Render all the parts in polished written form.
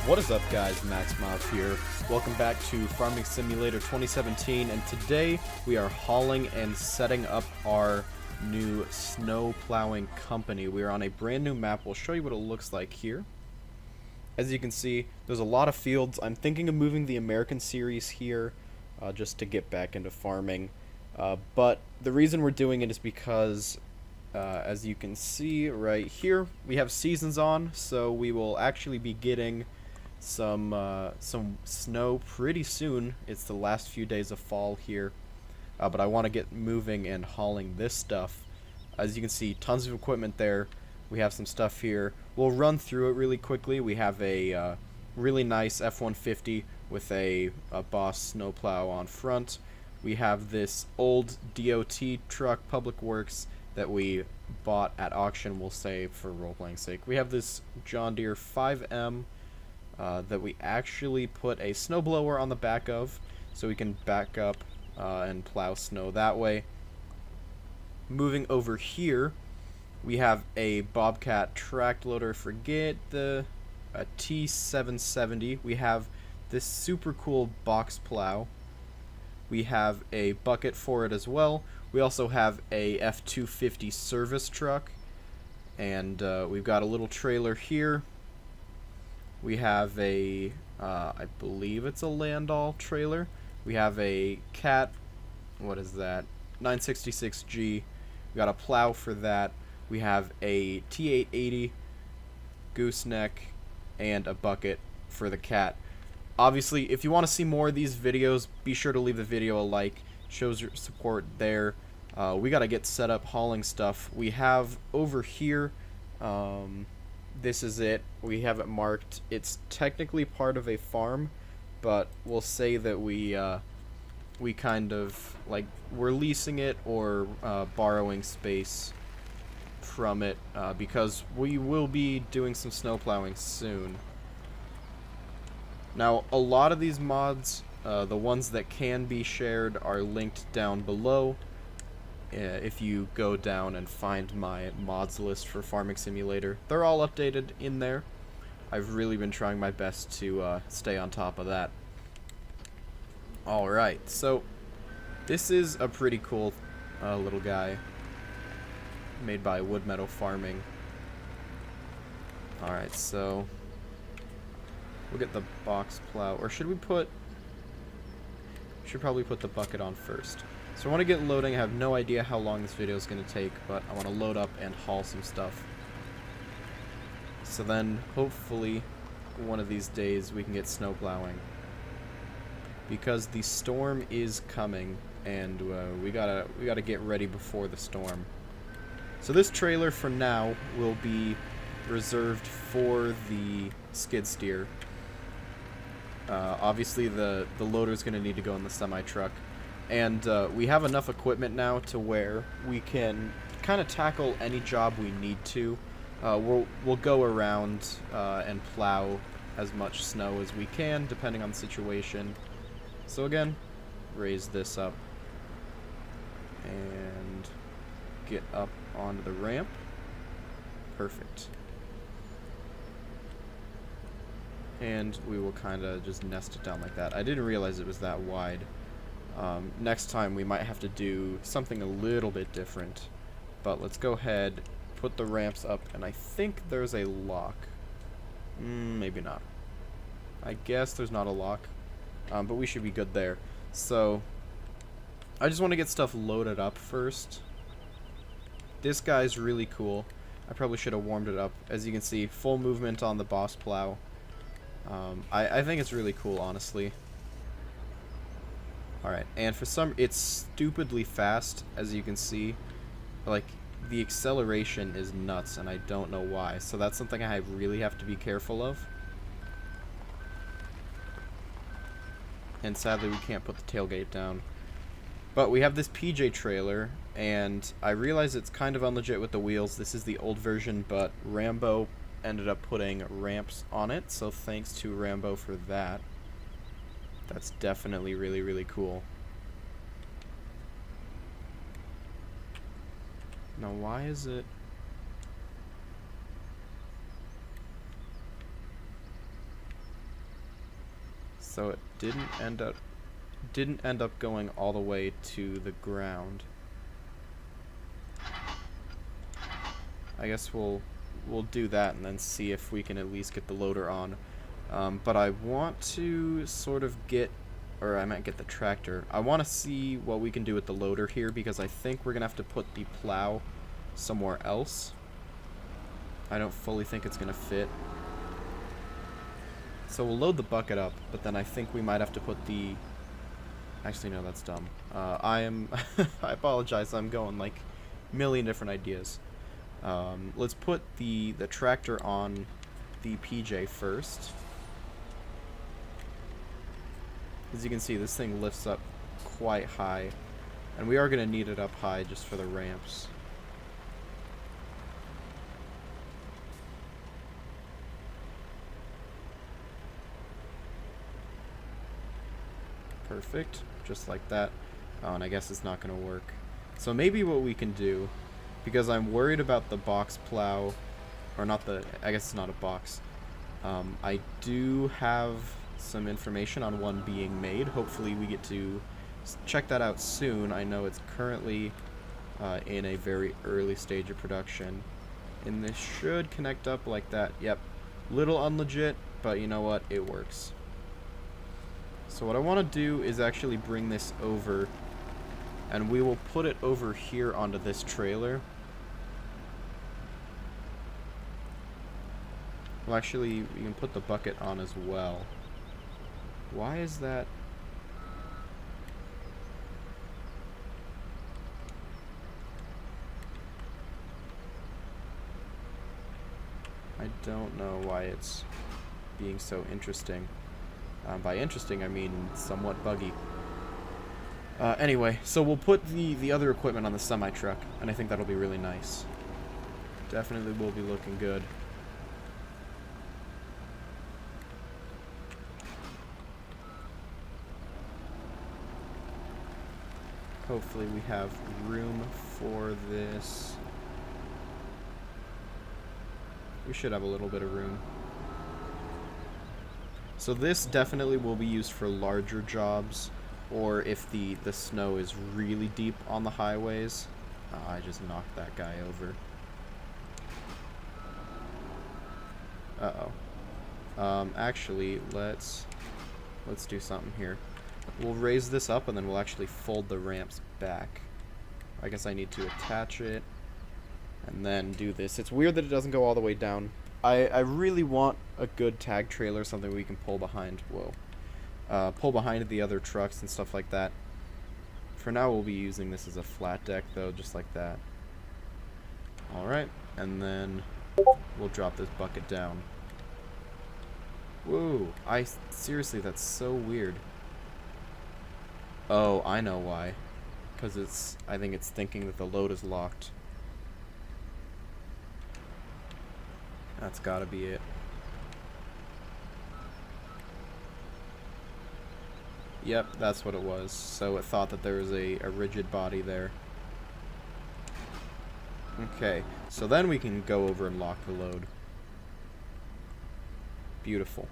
What is up, guys? Maxmov here. Welcome back to Farming Simulator 2017, and today we are hauling and setting up our new snow plowing company. We are on a brand new map. We'll show you what it looks like here. As you can see, there's a lot of fields. I'm thinking of moving the American series here just to get back into farming. But the reason we're doing it is because as you can see right here, we have seasons on, so we will actually be getting some snow pretty soon. It's the last few days of fall here, but I want to get moving and hauling this stuff. As you can see, tons of equipment there. We have some stuff here. We'll run through it really quickly. We have a really nice F-150 with a Boss snowplow on front. We have this old DOT truck, Public Works, that we bought at auction, we'll say, for role-playing sake. We have this John Deere 5M that we actually put a snowblower on the back of, so we can back up and plow snow that way. Moving over here, we have a Bobcat track loader. Forget the T770. We have this super cool box plow. We have a bucket for it as well. We also have a F250 service truck, and we've got a little trailer here. We have a, I believe it's a Landau trailer. We have a Cat, what is that, 966G. We got a plow for that. We have a T880 gooseneck and a bucket for the Cat. Obviously, if you want to see more of these videos, be sure to leave the video a like. Shows your support there. We got to get set up hauling stuff. We have over here, this is it. We have it marked. It's technically part of a farm, but we'll say that we kind of, like, we're leasing it or borrowing space from it because we will be doing some snow plowing soon. Now, a lot of these mods, the ones that can be shared, are linked down below. If you go down and find my mods list for Farming Simulator, they're all updated in there. I've really been trying my best to stay on top of that. Alright, so this is a pretty cool little guy made by Wood Meadow Farming. Alright, so we'll get the box plow, or should we put... should probably put the bucket on first. So I want to get loading. I have no idea how long this video is going to take, but I want to load up and haul some stuff. So then, hopefully, one of these days we can get snow plowing. Because the storm is coming, and we gotta get ready before the storm. So this trailer, for now, will be reserved for the skid steer. Obviously, the loader is going to need to go in the semi-truck. And we have enough equipment now to where we can kind of tackle any job we need to. We'll go around and plow as much snow as we can, depending on the situation. So again, raise this up and get up onto the ramp. Perfect. And we will kind of just nest it down like that. I didn't realize it was that wide. Next time we might have to do something a little bit different. But let's go ahead, put the ramps up, and I think there's a lock. Maybe not. I guess there's not a lock. But we should be good there. So, I just want to get stuff loaded up first. This guy's really cool. I probably should have warmed it up. As you can see, full movement on the boss plow. I think it's really cool, honestly. Alright, and for some, it's stupidly fast, as you can see. Like, the acceleration is nuts, and I don't know why. So that's something I really have to be careful of. And sadly, we can't put the tailgate down. But we have this PJ trailer, and I realize it's kind of unlegit with the wheels. This is the old version, but Rambo ended up putting ramps on it, so thanks to Rambo for that. That's definitely really, really cool. Now, why is it... So it didn't end up going all the way to the ground. I guess we'll do that and then see if we can at least get the loader on. But I want to sort of get, or I might get the tractor. I want to see what we can do with the loader here, because I think we're gonna have to put the plow somewhere else. I don't fully think it's gonna fit. So we'll load the bucket up, but then I think we might have to put the... Actually, no, that's dumb. I apologize, I'm going like a million different ideas. Let's put the tractor on the PJ first. As you can see, this thing lifts up quite high, and we are going to need it up high just for the ramps. Perfect, just like that. Oh, and I guess it's not going to work. So maybe what we can do, because I'm worried about the box plow, or not the, I guess it's not a box. I do have some information on one being made. Hopefully we get to check that out soon. I know it's currently in a very early stage of production, and this should connect up like that. Yep, little unlegit, but you know what, it works. So what I want to do is actually bring this over, and we will put it over here onto this trailer. Well, actually, we can put the bucket on as well. Why is that? I don't know why it's being so interesting. By interesting, I mean somewhat buggy. Anyway, so we'll put the other equipment on the semi-truck, and I think that'll be really nice. Definitely will be looking good. Hopefully we have room for this. We should have a little bit of room. So this definitely will be used for larger jobs, or if the snow is really deep on the highways. I just knocked that guy over. Uh-oh. Actually, let's do something here. We'll raise this up, and then we'll actually fold the ramps back. I guess I need to attach it, and then do this. It's weird that it doesn't go all the way down. I really want a good tag trailer, something we can pull behind. Whoa. Pull behind the other trucks and stuff like that. For now, we'll be using this as a flat deck, though, just like that. Alright, and then we'll drop this bucket down. Whoa, seriously, that's so weird. Oh, I know why. Because I think it's thinking that the load is locked. That's gotta be it. Yep, that's what it was. So it thought that there was a rigid body there. Okay, so then we can go over and lock the load. Beautiful.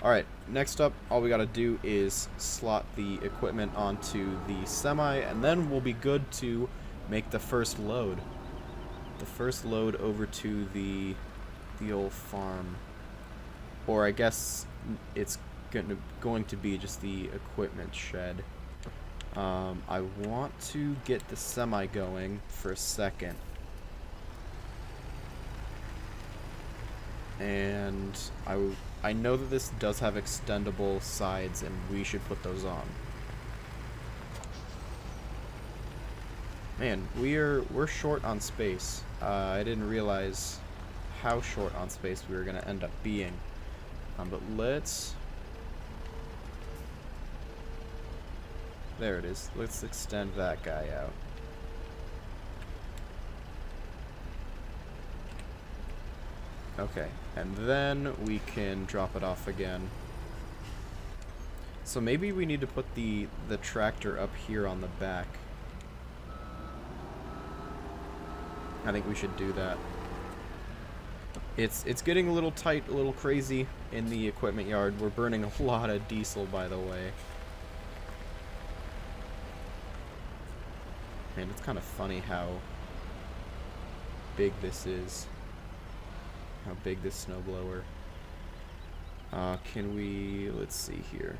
Alright, next up, all we gotta do is slot the equipment onto the semi, and then we'll be good to make the first load. The first load over to the old farm. Or I guess it's going to be just the equipment shed. I want to get the semi going for a second. And I know that this does have extendable sides, and we should put those on. Man, we're short on space. I didn't realize how short on space we were going to end up being. But let's... There it is. Let's extend that guy out. Okay, and then we can drop it off again. So maybe we need to put the tractor up here on the back. I think we should do that. It's getting a little tight, a little crazy in the equipment yard. We're burning a lot of diesel, by the way. Man, it's kind of funny how big this is. How big this snowblower. Can we... let's see here.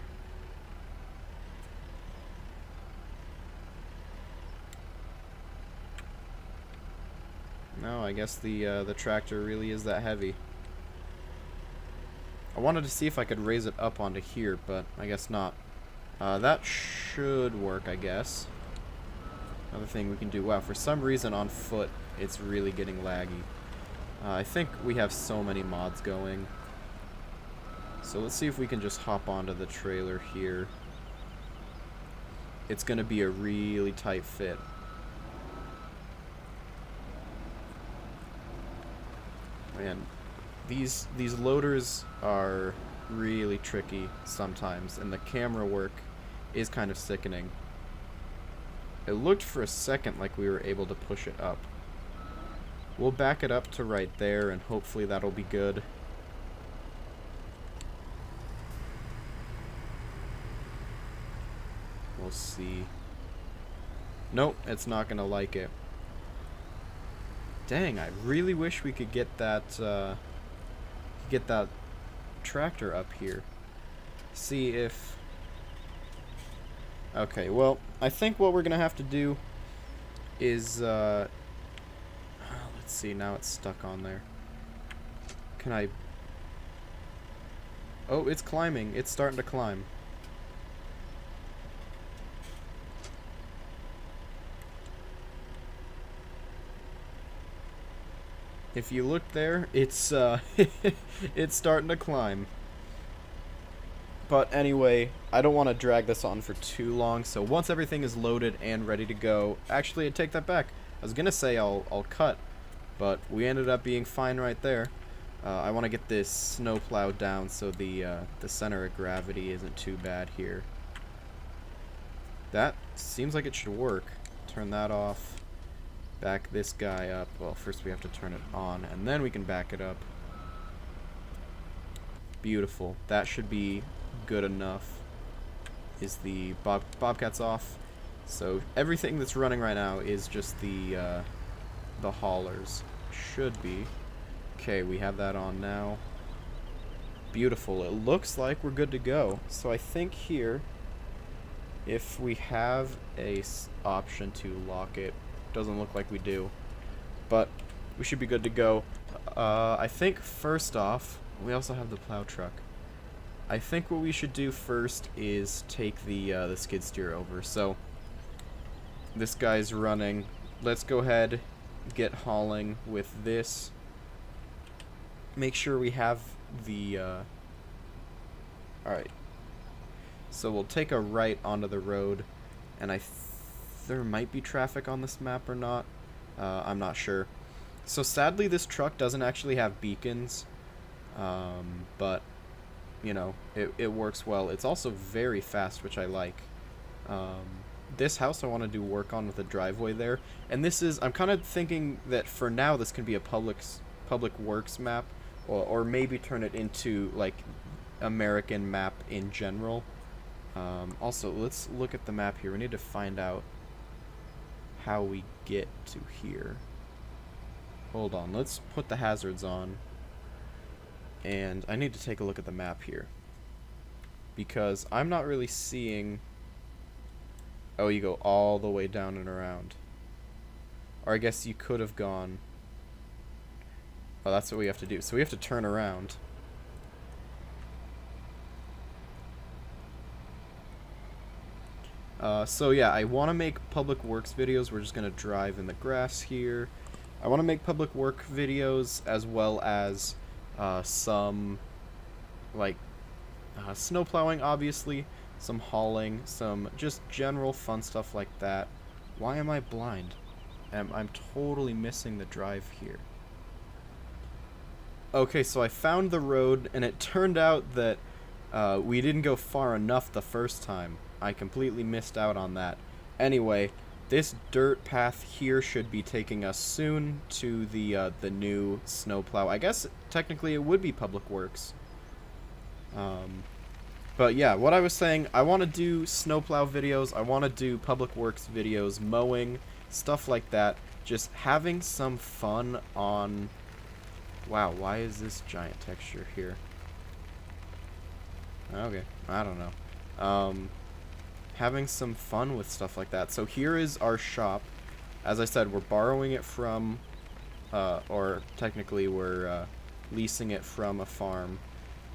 No, I guess the tractor really is that heavy. I wanted to see if I could raise it up onto here, but I guess not. That should work, I guess. Another thing we can do. Wow, for some reason on foot, it's really getting laggy. I think we have so many mods going. So let's see if we can just hop onto the trailer here. It's going to be a really tight fit. Man, these loaders are really tricky sometimes, and the camera work is kind of sickening. It looked for a second like we were able to push it up. We'll back it up to right there, and hopefully that'll be good. We'll see. Nope, it's not gonna like it. Dang, I really wish we could get that tractor up here. See if... Okay, well, I think what we're gonna have to do is, let's see, now it's stuck on there. Can I... Oh, it's climbing. It's starting to climb. If you look there, it's it's starting to climb. But anyway, I don't want to drag this on for too long, so once everything is loaded and ready to go, actually I take that back. I was gonna say I'll cut, but we ended up being fine right there. I want to get this snow plow down so the center of gravity isn't too bad here. That seems like it should work. Turn that off. Back this guy up. Well, first we have to turn it on, and then we can back it up. Beautiful. That should be good enough. Is the bobcats off? So everything that's running right now is just the haulers. Should be. Okay, we have that on now. Beautiful. It looks like we're good to go. So I think here, if we have a option to lock it, doesn't look like we do, but we should be good to go. I think first off, we also have the plow truck. I think what we should do first is take the skid steer over. So this guy's running. Let's go ahead, get hauling with this. Make sure we have the alright, so we'll take a right onto the road, and there might be traffic on this map or not. I'm not sure. So sadly this truck doesn't actually have beacons, but you know, it works well. It's also very fast, which I like. This house I want to do work on with a driveway there, and this is, I'm kind of thinking that for now this can be a public works map, or maybe turn it into like American map in general. Also, let's look at the map here. We need to find out how we get to here. Hold on, let's put the hazards on, and I need to take a look at the map here, because I'm not really seeing... Oh, you go all the way down and around. Or I guess you could have gone... Oh, that's what we have to do. So we have to turn around. So yeah, I want to make public works videos. We're just going to drive in the grass here. I want to make public work videos, as well as some like snow plowing, obviously, some hauling, some just general fun stuff like that. Why am I blind? I'm totally missing the drive here. Okay, so I found the road, and it turned out that we didn't go far enough the first time. I completely missed out on that. Anyway, This dirt path here should be taking us soon to the new snowplow. I guess technically it would be Public Works. But yeah, what I was saying, I want to do snowplow videos, I want to do Public Works videos, mowing, stuff like that. Just having some fun on... Wow, why is this giant texture here? Okay, I don't know. Having some fun with stuff like that. So here is our shop. As I said, we're borrowing it from, or technically we're leasing it from a farm.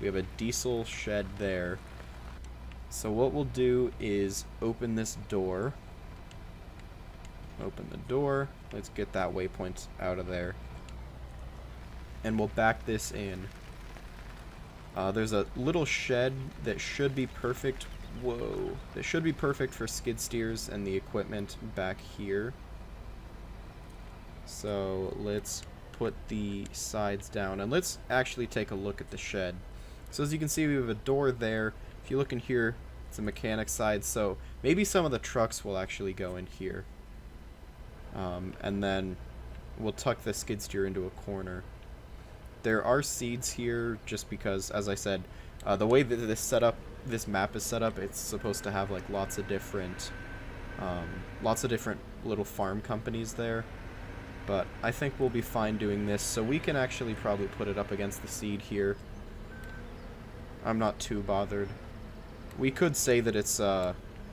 We have a diesel shed there. So what we'll do is open this door. Open the door. Let's get that waypoint out of there. And we'll back this in. There's a little shed that should be perfect. Whoa. That should be perfect for skid steers and the equipment back here. So let's put the sides down. And let's actually take a look at the shed. So as you can see, we have a door there. If you look in here, it's a mechanic side. So maybe some of the trucks will actually go in here. And then we'll tuck the skid steer into a corner. There are seeds here just because, as I said, the way that this map is set up, it's supposed to have like lots of different little farm companies there. But I think we'll be fine doing this, so we can actually probably put it up against the seed here. I'm not too bothered. We could say that it's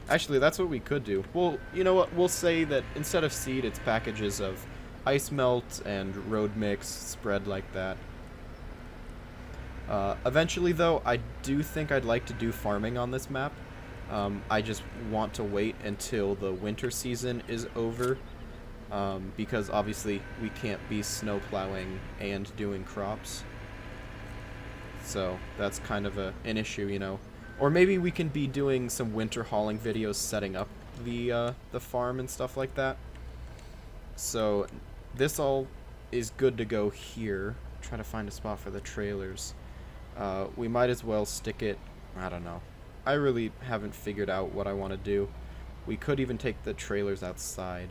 actually, that's what we could do. Well, you know what? We'll say that instead of seed, it's packages of ice melt and road mix spread like that. Eventually, though, I do think I'd like to do farming on this map. I just want to wait until the winter season is over, because obviously we can't be snow plowing and doing crops. So that's kind of an issue, you know. Or maybe we can be doing some winter hauling videos setting up the farm and stuff like that. So this all is good to go here. Try to find a spot for the trailers. We might as well stick it, I don't know. I really haven't figured out what I want to do. We could even take the trailers outside.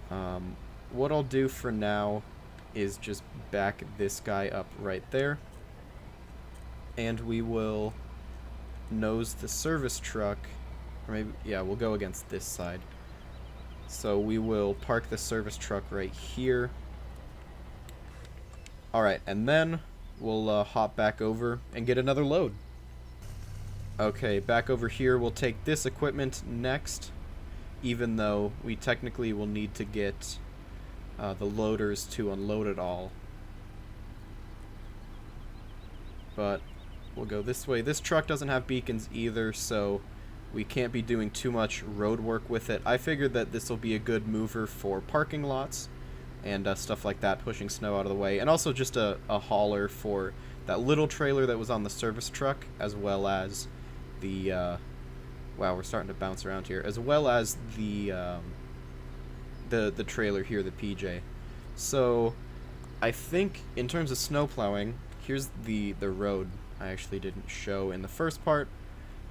What I'll do for now is just back this guy up right there. And we will nose the service truck. Or maybe, yeah, we'll go against this side. So we will park the service truck right here. Alright, and then we'll hop back over and get another load. Okay, back over here, we'll take this equipment next, even though we technically will need to get the loaders to unload it all. But we'll go this way. This truck doesn't have beacons either, so we can't be doing too much road work with it. I figured that this will be a good mover for parking lots and stuff like that, pushing snow out of the way, and also just a hauler for that little trailer that was on the service truck, as well as the wow, we're starting to bounce around here, as well as the trailer here, the PJ. So I think in terms of snow plowing, here's the road I actually didn't show in the first part.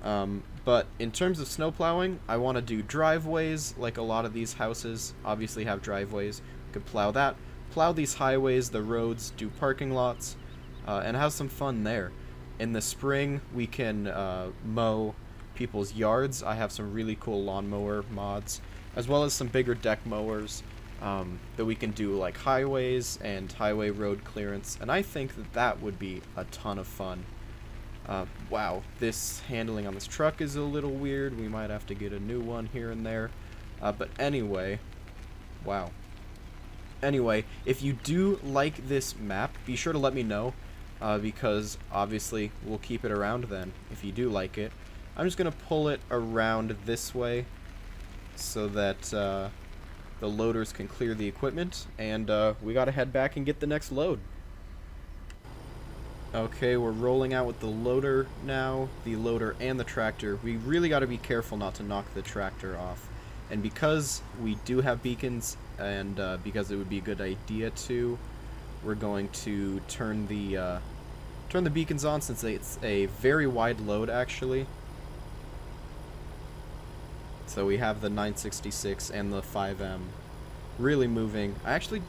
But in terms of snow plowing, I want to do driveways, like a lot of these houses obviously have driveways. Could plow that, plow these highways, the roads, do parking lots, and have some fun there. In the spring, we can mow people's yards. I have some really cool lawnmower mods, as well as some bigger deck mowers that we can do like highways and highway road clearance, and I think that that would be a ton of fun. Wow, this handling on this truck is a little weird. We might have to get a new one here and there. But anyway, wow. Anyway, if you do like this map, be sure to let me know, because obviously we'll keep it around then, if you do like it. I'm just going to pull it around this way so that the loaders can clear the equipment, and we got to head back and get the next load. Okay, we're rolling out with the loader now, the loader and the tractor. We really got to be careful not to knock the tractor off. And because we do have beacons, and because it would be a good idea to, we're going to turn the beacons on, since it's a very wide load actually. So we have the 966 and the 5M really moving. I actually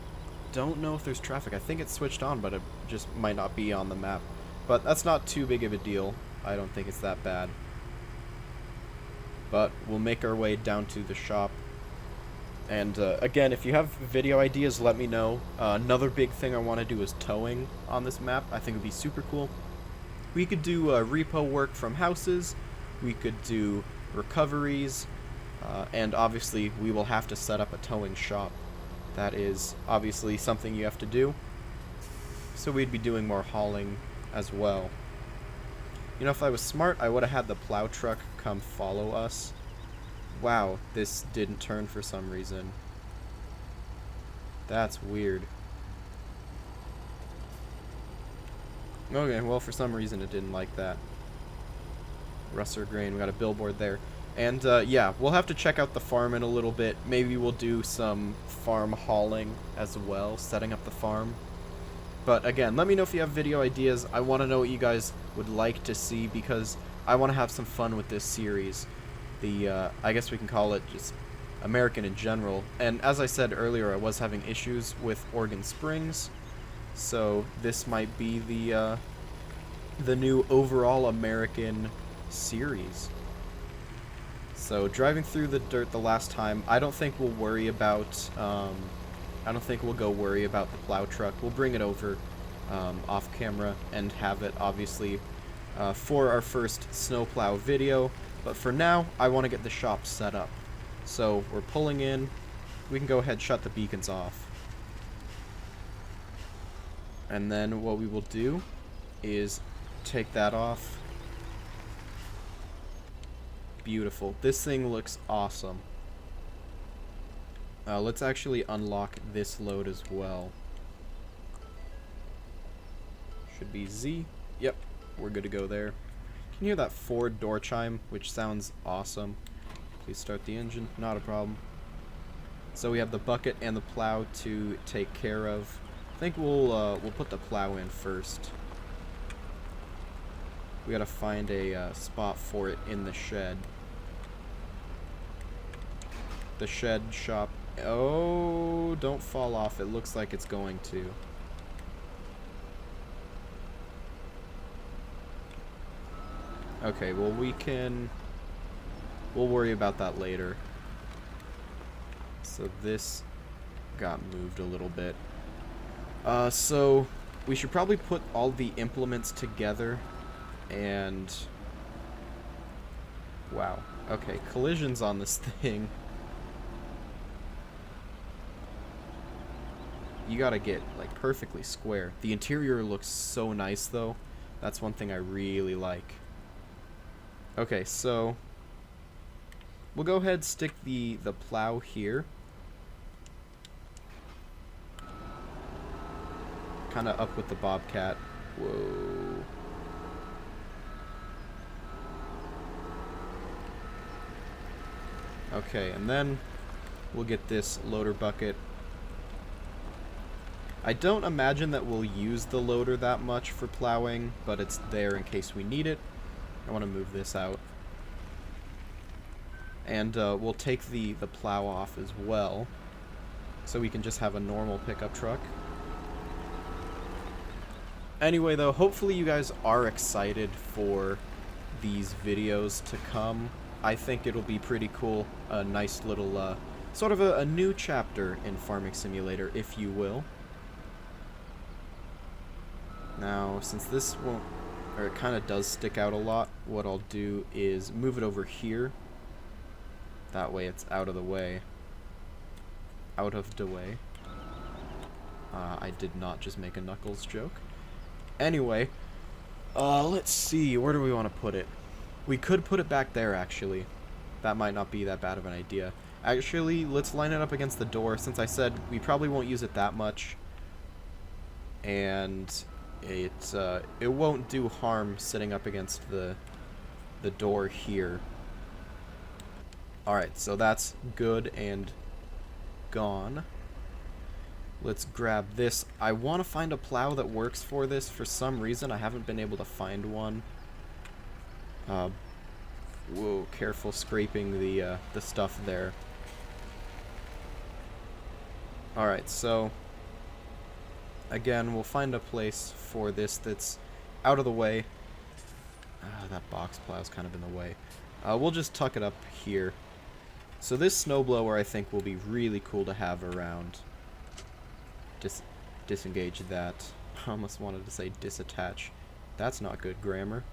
don't know if there's traffic. I think it's switched on, but it just might not be on the map. But that's not too big of a deal. I don't think it's that bad. But we'll make our way down to the shop. And again, if you have video ideas, let me know. Another big thing I want to do is towing on this map. I think it would be super cool. We could do repo work from houses. We could do recoveries. And obviously, we will have to set up a towing shop. That is obviously something you have to do. So we'd be doing more hauling as well. You know, if I was smart, I would have had the plow truck come follow us. Wow, this didn't turn for some reason. That's weird. Okay, well, for some reason it didn't like that. Russer grain, we got a billboard there. And, yeah, we'll have to check out the farm in a little bit. Maybe we'll do some farm hauling as well, setting up the farm. But, again, let me know if you have video ideas. I want to know what you guys would like to see, because I want to have some fun with this series. I guess we can call it just American in general. And as I said earlier, I was having issues with Oregon Springs. So, this might be the new overall American series. So driving through the dirt the last time, I don't think we'll worry about, I don't think we'll go worry about the plow truck. We'll bring it over off camera and have it, obviously, for our first snowplow video. But for now, I want to get the shop set up. So we're pulling in. We can go ahead and shut the beacons off. And then what we will do is take that off. Beautiful. This thing looks awesome. Let's actually unlock this load as well. Should be Z. Yep, we're good to go there. Can you hear that Ford door chime, which sounds awesome? Please start the engine. Not a problem. So we have the bucket and the plow to take care of. I think we'll put the plow in first. We gotta find a spot for it in the shed. The shed shop. Oh, don't fall off. It looks like it's going to. Okay, well we'll worry about that later. So this got moved a little bit. So we should probably put all the implements together and... Wow. Okay, collisions on this thing. You gotta get, like, perfectly square. The interior looks so nice, though. That's one thing I really like. Okay, so... we'll go ahead and stick the plow here. Kinda up with the Bobcat. Whoa. Okay, and then we'll get this loader bucket. I don't imagine that we'll use the loader that much for plowing, but it's there in case we need it. I want to move this out. And we'll take the plow off as well, so we can just have a normal pickup truck. Anyway, though, hopefully you guys are excited for these videos to come. I think it'll be pretty cool. A nice little, sort of a new chapter in Farming Simulator, if you will. Now, since this won't, or it kind of does stick out a lot, what I'll do is move it over here. That way it's out of the way. Out of the way. I did not just make a Knuckles joke. Anyway, let's see, where do we want to put it? We could put it back there, actually. That might not be that bad of an idea. Actually, let's line it up against the door, since I said we probably won't use it that much. And it won't do harm sitting up against the door here. Alright, so that's good and gone. Let's grab this. I want to find a plow that works for this. For some reason, I haven't been able to find one. Whoa, careful scraping the stuff there. Alright, so again, we'll find a place for this that's out of the way. That box plow's kind of in the way. We'll just tuck it up here. So this snowblower I think will be really cool to have around. Disengage that. I almost wanted to say disattach. That's not good grammar.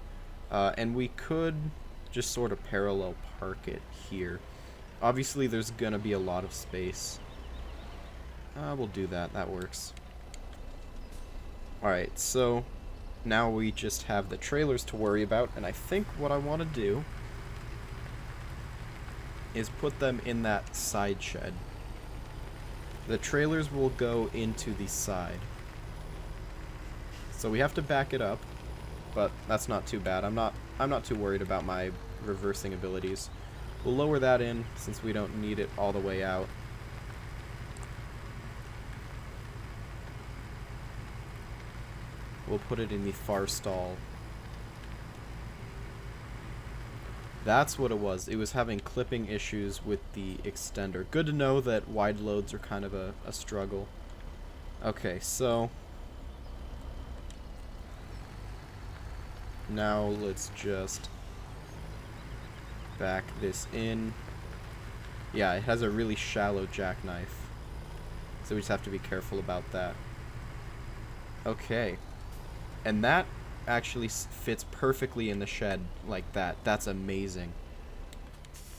And we could just sort of parallel park it here. Obviously there's gonna be a lot of space. We'll do that. That works. Alright, so now we just have the trailers to worry about, and I think what I want to do is put them in that side shed. The trailers will go into the side. So we have to back it up, but that's not too bad. I'm not too worried about my reversing abilities. We'll lower that in since we don't need it all the way out. We'll put it in the far stall. That's what it was. It was having clipping issues with the extender. Good to know that wide loads are kind of a struggle. Okay, so now let's just back this in. Yeah, it has a really shallow jackknife, so we just have to be careful about that. Okay. And that actually fits perfectly in the shed like that. That's amazing.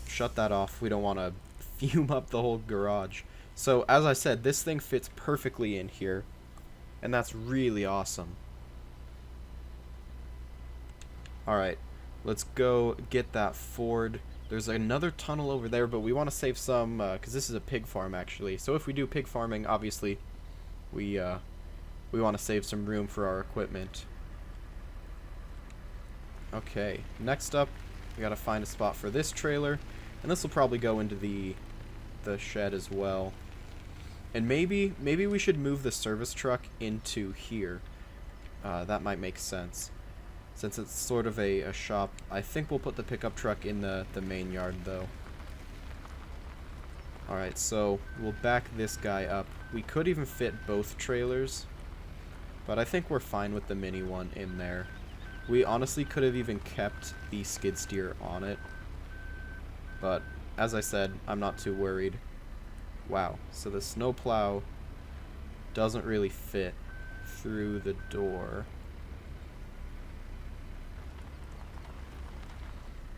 Shut that off. We don't want to fume up the whole garage. So, as I said, this thing fits perfectly in here. And that's really awesome. Alright, let's go get that Ford. There's another tunnel over there, but we want to save some, because this is a pig farm, actually. So if we do pig farming, obviously, we want to save some room for our equipment. Okay, next up, we gotta find a spot for this trailer, and this will probably go into the shed as well. And maybe we should move the service truck into here. That might make sense. Since it's sort of a shop, I think we'll put the pickup truck in the main yard, though. Alright, so we'll back this guy up. We could even fit both trailers, but I think we're fine with the mini one in there. We honestly could have even kept the skid steer on it, but as I said, I'm not too worried. Wow, so the snowplow doesn't really fit through the door.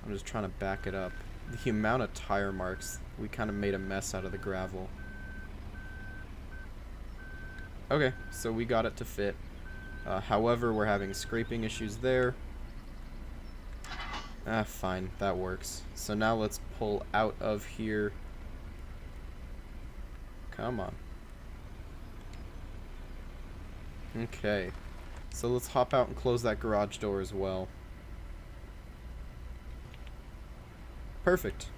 I'm just trying to back it up. The amount of tire marks, we kind of made a mess out of the gravel. Okay, so we got it to fit. However, we're having scraping issues there. Fine, that works. So now let's pull out of here. Come on. Okay, so let's hop out and close that garage door as well. Perfect.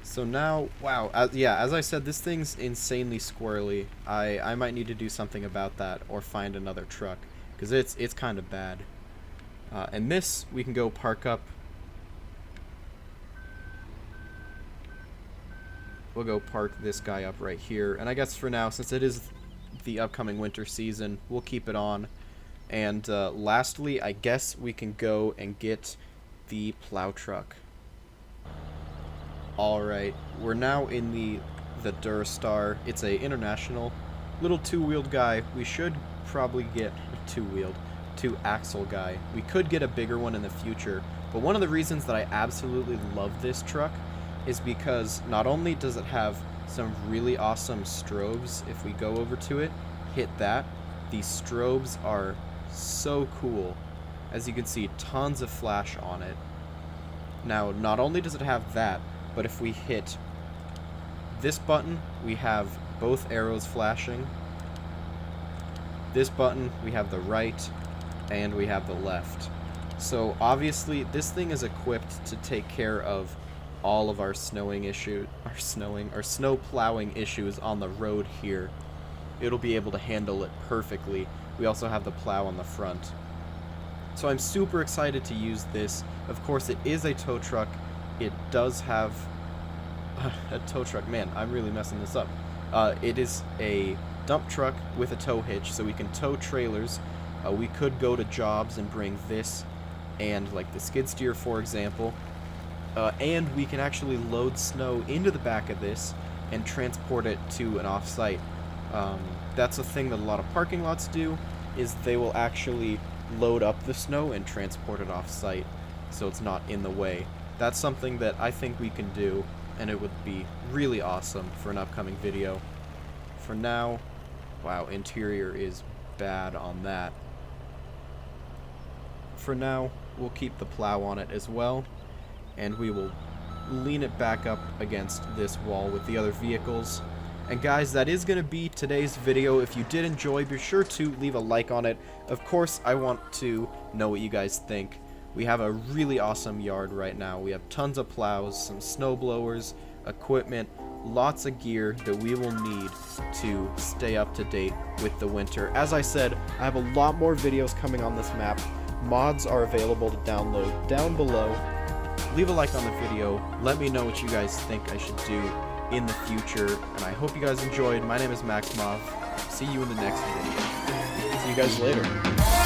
So now, wow, as I said, this thing's insanely squirrely. I might need to do something about that or find another truck, because it's kind of bad. And this, we can go park up. We'll go park this guy up right here. And I guess for now, since it is the upcoming winter season, we'll keep it on. And lastly, I guess we can go and get the plow truck. Alright, we're now in the Durstar. It's a international little two-wheeled guy. We should probably get a two-axle guy. We could get a bigger one in the future, but one of the reasons that I absolutely love this truck is because not only does it have some really awesome strobes, if we go over to it, hit that, the strobes are so cool. As you can see, tons of flash on it. Now, not only does it have that, but if we hit this button, we have both arrows flashing. This button, we have the right, and we have the left. So obviously, this thing is equipped to take care of all of our snow plowing issues on the road here. It'll be able to handle it perfectly. We also have the plow on the front. So I'm super excited to use this. Of course, it is a tow truck. It does have a tow truck. Man, I'm really messing this up. It is a dump truck with a tow hitch, so we can tow trailers. We could go to jobs and bring this and like the skid steer, for example. And we can actually load snow into the back of this and transport it to an off-site. That's a thing that a lot of parking lots do, is they will actually load up the snow and transport it off-site so it's not in the way. That's something that I think we can do, and it would be really awesome for an upcoming video. For now, wow, interior is bad on that. For now, we'll keep the plow on it as well, and we will lean it back up against this wall with the other vehicles. And guys, that is going to be today's video. If you did enjoy, be sure to leave a like on it. Of course, I want to know what you guys think. We have a really awesome yard right now. We have tons of plows, some snow blowers, equipment, lots of gear that we will need to stay up to date with the winter. As I said, I have a lot more videos coming on this map. Mods are available to download down below. Leave a like on the video. Let me know what you guys think I should do in the future, and I hope you guys enjoyed. My name is Maxmov. See you in the next video. See you guys later.